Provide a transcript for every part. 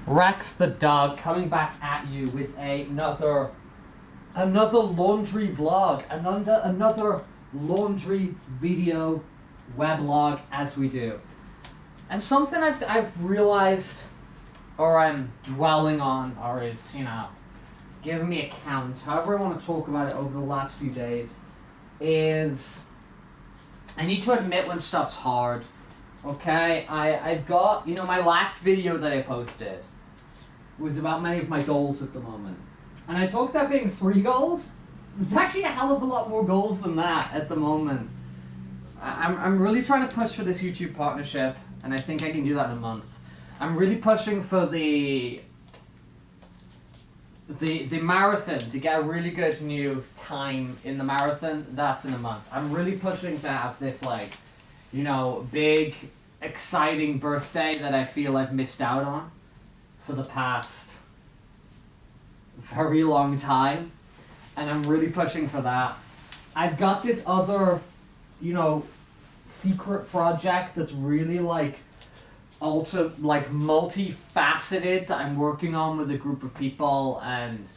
Rex the dog coming back at you with another laundry vlog, another laundry video weblog as we do. And something I've realized, or I'm dwelling on, or is, giving me a count, however I want to talk about it over the last few days, is I need to admit when stuff's hard. Okay, I've got, my last video that I posted was about many of my goals at the moment. And I talked about being 3 goals. There's actually a hell of a lot more goals than that at the moment. I'm really trying to push for this YouTube partnership, and I think I can do that in a month. I'm really pushing for the marathon, to get a really good new time in the marathon. That's in a month. I'm really pushing to have this, big, exciting birthday that I feel I've missed out on for the past very long time. And I'm really pushing for that. I've got this other, secret project that's really multifaceted that I'm working on with a group of people, and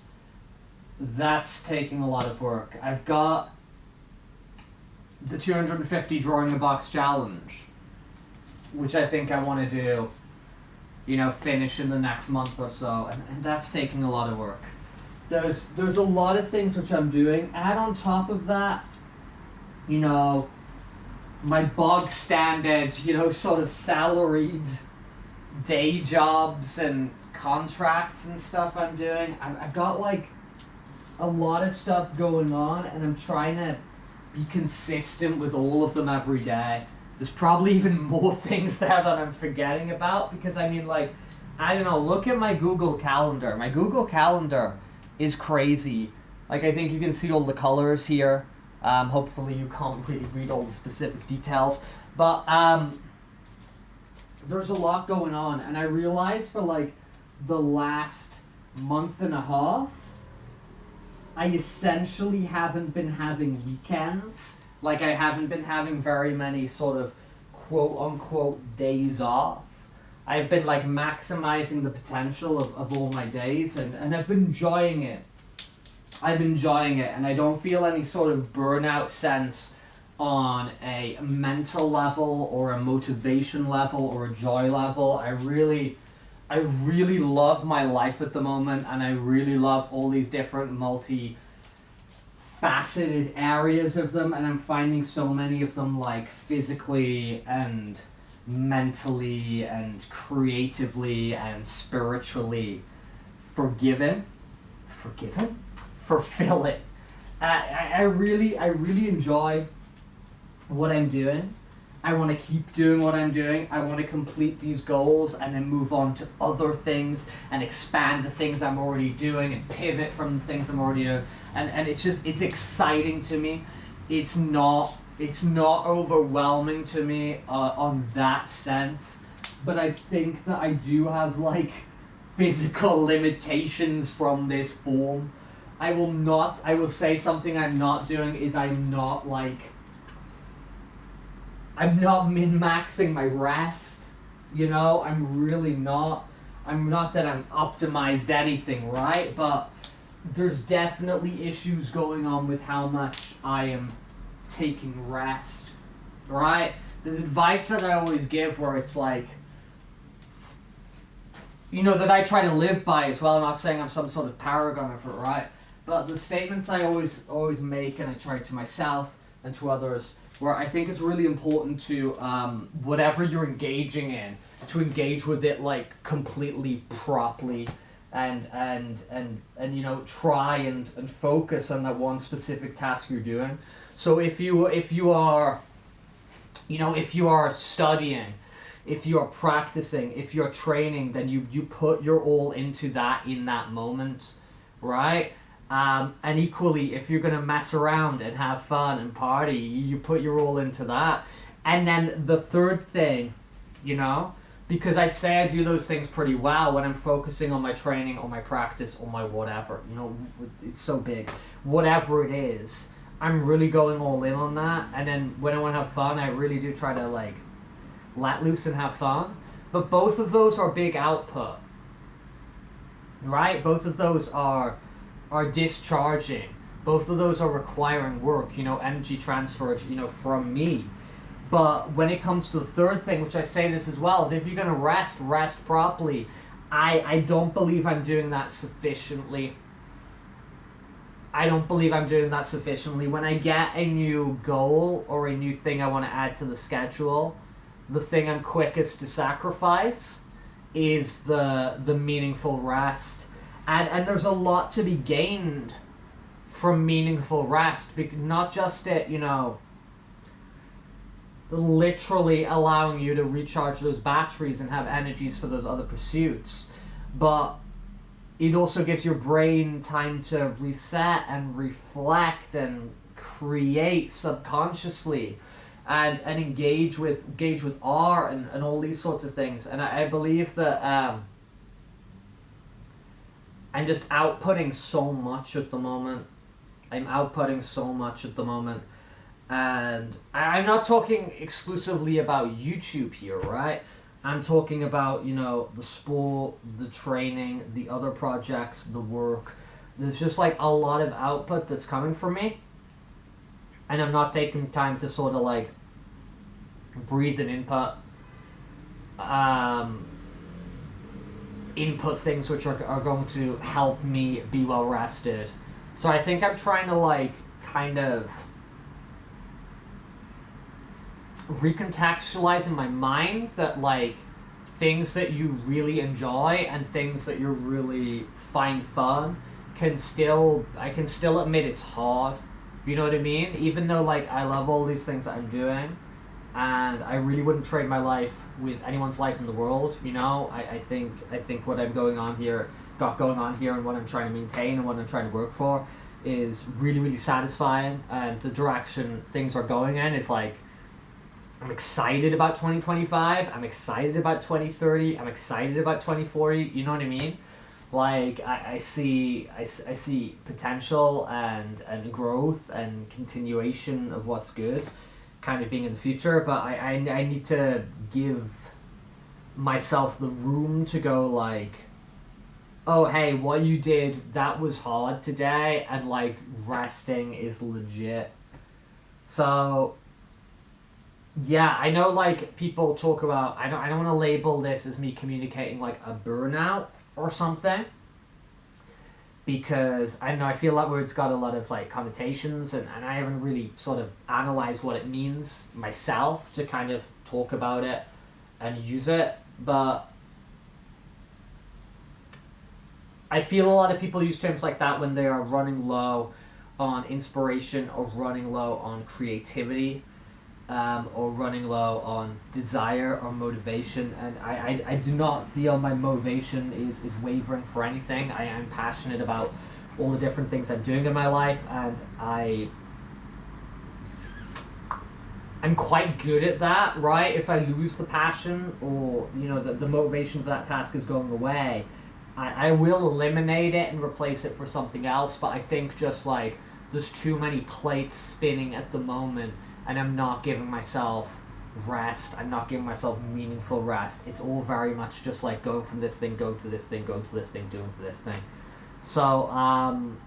that's taking a lot of work. I've got the 250 drawing a box challenge, which I think I want to do, finish in the next month or so, and that's taking a lot of work. There's a lot of things which I'm doing. Add on top of that, my bog standard, sort of salaried day jobs and contracts and stuff I'm doing. I've got a lot of stuff going on, and I'm trying to be consistent with all of them every day. There's probably even more things there that I'm forgetting about, because I don't know, look at my Google Calendar. My Google Calendar is crazy. I think you can see all the colors here. Hopefully you can't really read all the specific details, but there's a lot going on, and I realized for the last month and a half, I essentially haven't been having weekends. I haven't been having very many sort of quote-unquote days off. I've been maximizing the potential of all my days, and I've been enjoying it. And I don't feel any sort of burnout sense on a mental level or a motivation level or a joy level. I really love my life at the moment, and I really love all these different multi-faceted areas of them, and I'm finding so many of them physically and mentally and creatively and spiritually fulfilling. I really enjoy what I'm doing. I want to keep doing what I'm doing. I want to complete these goals and then move on to other things and expand the things I'm already doing and pivot from the things I'm already doing. And it's exciting to me. It's not overwhelming to me on that sense. But I think that I do have physical limitations from this form. I will say something I'm not doing is I'm not min-maxing my rest, I'm really not. I'm not that I'm optimized anything, right? But there's definitely issues going on with how much I am taking rest, right? There's advice that I always give where it's that I try to live by as well. I'm not saying I'm some sort of paragon of it, right? But the statements I always make, and I try to myself and to others, where I think it's really important to, whatever you're engaging in, to engage with it completely properly, and try and focus on that one specific task you're doing. So if you are studying, if you are practicing, if you're training, then you put your all into that in that moment, right? And equally, if you're going to mess around and have fun and party, you put your all into that. And then the third thing, because I'd say I do those things pretty well when I'm focusing on my training, on my practice, on my whatever, it's so big. Whatever it is, I'm really going all in on that. And then when I want to have fun, I really do try to let loose and have fun. But both of those are big output. right? Both of those are discharging. Both of those are requiring work, energy transferred, from me. But when it comes to the third thing, which I say this as well, is if you're gonna rest properly. I don't believe I'm doing that sufficiently. I don't believe I'm doing that sufficiently. When I get a new goal or a new thing I want to add to the schedule, the thing I'm quickest to sacrifice is the meaningful rest. And there's a lot to be gained from meaningful rest, because not just it, literally allowing you to recharge those batteries and have energies for those other pursuits, but it also gives your brain time to reset and reflect and create subconsciously, and engage with art and all these sorts of things. And I believe that I'm just outputting so much at the moment. I'm And I'm not talking exclusively about YouTube here, right? I'm talking about, the sport, the training, the other projects, the work. There's just like a lot of output that's coming from me. And I'm not taking time to sort of like breathe and input things which are going to help me be well rested. So I think I'm trying to like kind of recontextualize in my mind that like things that you really enjoy and things that you really find fun I can still admit it's hard. You know what I mean? Even though like I love all these things that I'm doing, and I really wouldn't trade my life with anyone's life in the world. I think what got going on here, and what I'm trying to maintain and what I'm trying to work for is really, really satisfying, and the direction things are going in is like, I'm excited about 2025, I'm excited about 2030, I'm excited about 2040, you know what I mean? Like, I see potential and growth and continuation of what's good kind of being in the future, but I need to give myself the room to go like, oh hey, what you did, that was hard today, and like resting is legit. So yeah, I know like people talk about, I don't want to label this as me communicating like a burnout or something, because I don't know, I feel that word's got a lot of like connotations, and I haven't really sort of analyzed what it means myself to kind of talk about it and use it. But I feel a lot of people use terms like that when they are running low on inspiration or running low on creativity, or running low on desire or motivation. And I do not feel my motivation is wavering for anything. I am passionate about all the different things I'm doing in my life, and I'm quite good at that, right? If I lose the passion, or the motivation for that task is going away, I will eliminate it and replace it for something else. But I think just like there's too many plates spinning at the moment, and I'm not giving myself rest. I'm not giving myself meaningful rest. It's all very much just like going from this thing, going to this thing, going to this thing, doing to this thing. So I'm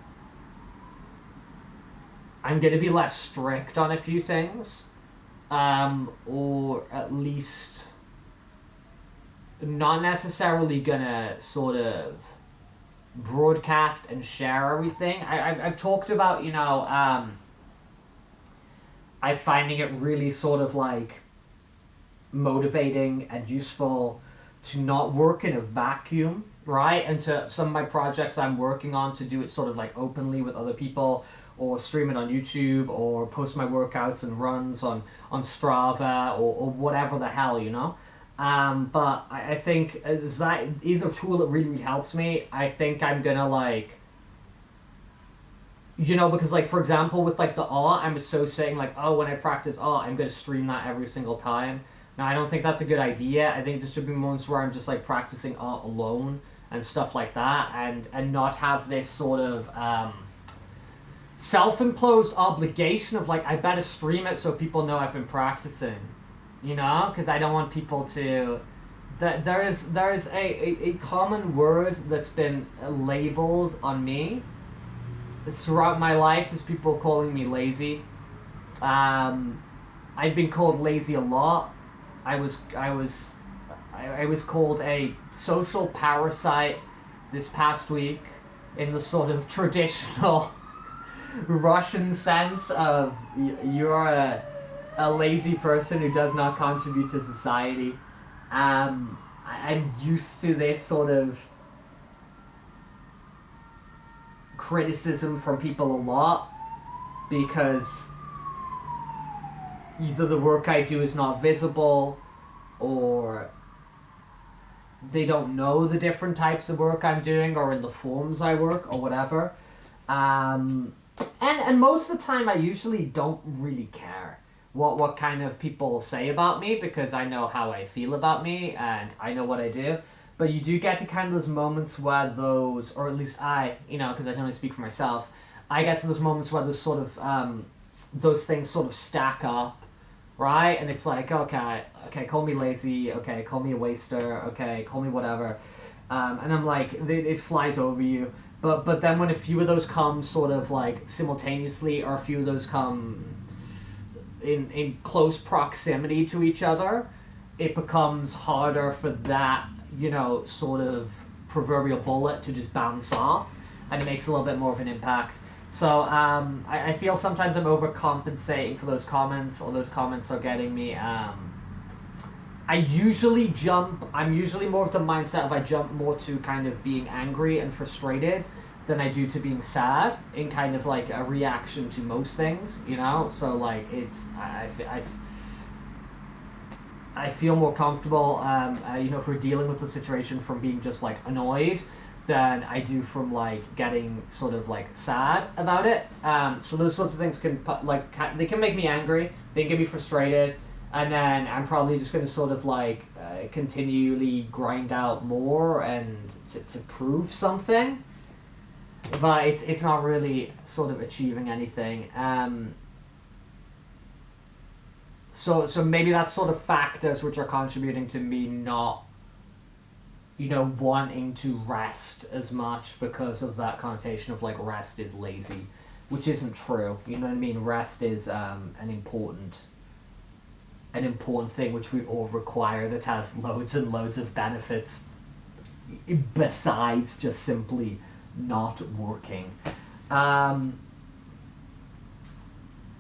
going to be less strict on a few things, or at least not necessarily gonna sort of broadcast and share everything. I've talked about, I finding it really sort of like motivating and useful to not work in a vacuum, right? And to some of my projects I'm working on, to do it sort of like openly with other people, or stream it on YouTube, or post my workouts and runs on Strava, or whatever the hell, But I think that is a tool that really, really helps me. I think I'm gonna like, because like, for example, with like the art, I'm associating like, oh, when I practice art, I'm gonna stream that every single time. Now, I don't think that's a good idea. I think there should be moments where I'm just like practicing art alone and stuff like that, and not have this sort of self-imposed obligation of like, I better stream it so people know I've been practicing, because I don't want people to that there is a common word that's been labeled on me throughout my life is people calling me lazy. I've been called lazy a lot. I was called a social parasite this past week in the sort of traditional Russian sense of you're a lazy person who does not contribute to society. I'm used to this sort of criticism from people a lot because either the work I do is not visible or they don't know the different types of work I'm doing or in the forms I work or whatever. And most of the time I usually don't really care what kind of people say about me because I know how I feel about me and I know what I do. But you do get to kind of those moments where those, or at least I, because I can only speak for myself, I get to those moments where those sort of, those things sort of stack up, right? And it's like, okay, call me lazy, okay, call me a waster, okay, call me whatever. And I'm like, it flies over you. But then when a few of those come sort of like simultaneously or a few of those come in close proximity to each other, it becomes harder for that, sort of proverbial bullet to just bounce off, and it makes a little bit more of an impact. So I feel sometimes I'm overcompensating for those comments, or those comments are getting me. I'm usually more of the mindset of I jump more to kind of being angry and frustrated than I do to being sad in kind of like a reaction to most things, So like I feel more comfortable, if we're dealing with the situation from being just like annoyed than I do from like getting sort of like sad about it. So those sorts of things can they can make me angry, they can get me frustrated, and then I'm probably just going to sort of like continually grind out more and to prove something. But it's not really sort of achieving anything. So maybe that's sort of factors which are contributing to me not, wanting to rest as much because of that connotation of like rest is lazy, which isn't true. You know what I mean? Rest is an important thing which we all require that has loads and loads of benefits besides just simply not working.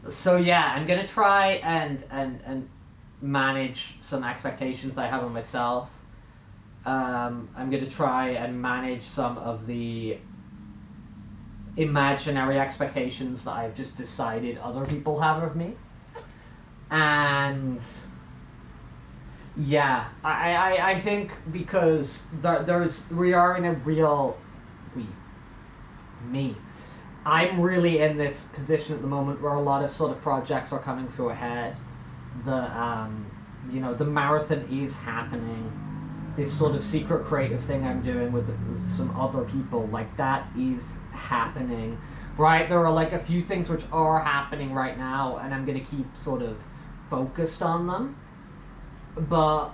So yeah, I'm gonna try and manage some expectations that I have on myself. I'm gonna try and manage some of the imaginary expectations that I've just decided other people have of me. And yeah, I think because we are in a real I'm really in this position at the moment where a lot of sort of projects are coming to a head. The marathon is happening. This sort of secret creative thing I'm doing with some other people, like that is happening, right? There are like a few things which are happening right now, and I'm gonna keep sort of focused on them. But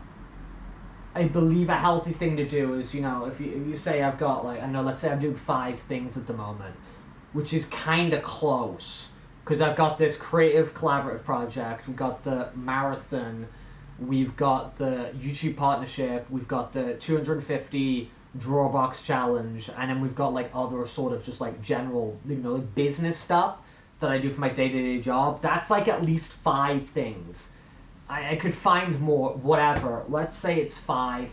I believe a healthy thing to do is, if you say I've got like, let's say I'm doing 5 things at the moment, which is kind of close, because I've got this creative collaborative project, we've got the marathon, we've got the YouTube partnership, we've got the 250 Drawbox challenge, and then we've got like other sort of just like general, like business stuff that I do for my day-to-day job. That's like at least 5 things. I could find more, whatever. Let's say it's 5.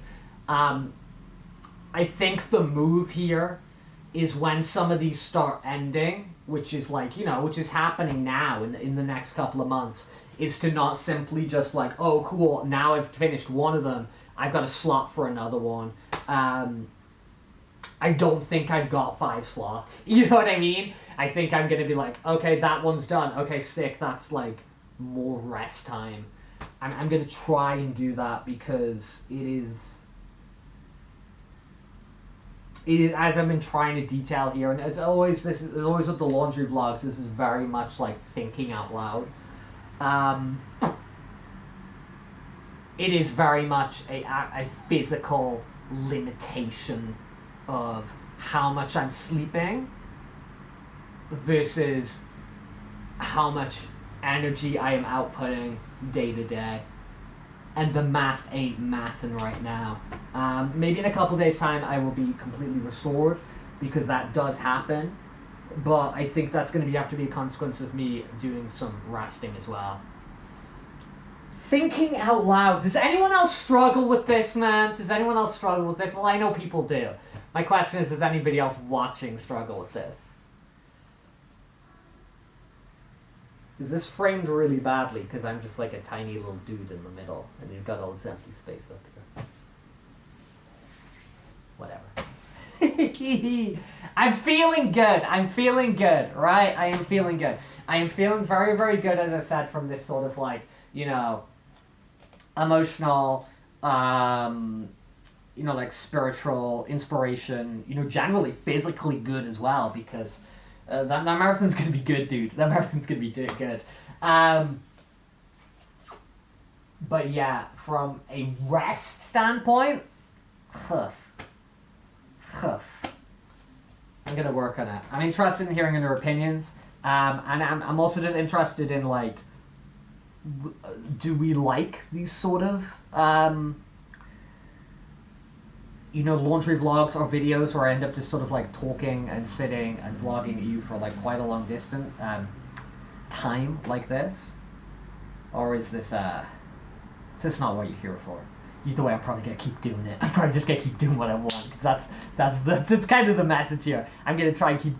I think the move here is when some of these start ending, which is like, which is happening now in the next couple of months, is to not simply just like, oh, cool, now I've finished one of them, I've got a slot for another one. I don't think I've got 5 slots. You know what I mean? I think I'm going to be like, okay, that one's done. Okay, sick, that's like more rest time. I'm going to try and do that because it is, as I've been trying to detail here, and as always, this is always with the laundry vlogs, this is very much like thinking out loud. it is very much a physical limitation of how much I'm sleeping versus how much energy I am outputting day to day. And the math ain't mathin' right now. Maybe in a couple days' time I will be completely restored, because that does happen. But I think that's going to have to be a consequence of me doing some resting as well. Thinking out loud. Does anyone else struggle with this, man? Does anyone else struggle with this? Well, I know people do. My question is, does anybody else watching struggle with this? Is this framed really badly because I'm just like a tiny little dude in the middle and you've got all this empty space up here? Whatever. I'm feeling good. I'm feeling good, right? I am feeling good. I am feeling very, very good, as I said, from this sort of like, you know, emotional, you know, like spiritual inspiration, you know, generally physically good as well, because that marathon's going to be good, dude. That marathon's going to be good. But yeah, from a rest standpoint, I'm going to work on it. I'm interested in hearing their opinions. And I'm also just interested in, like, do we like these sort of, you know, laundry vlogs or videos where I end up just sort of like talking and sitting and vlogging at you for like quite a long distance time like this? Or is this not what you're here for? Either way, I'm probably gonna keep doing it. I'm probably just gonna keep doing what I want, because that's kind of the message here. I'm gonna keep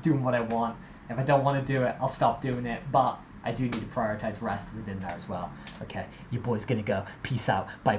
doing what I want. If I don't want to do it, I'll stop doing it. But I do need to prioritize rest within there as well. Okay, your boy's gonna go. Peace out. Bye.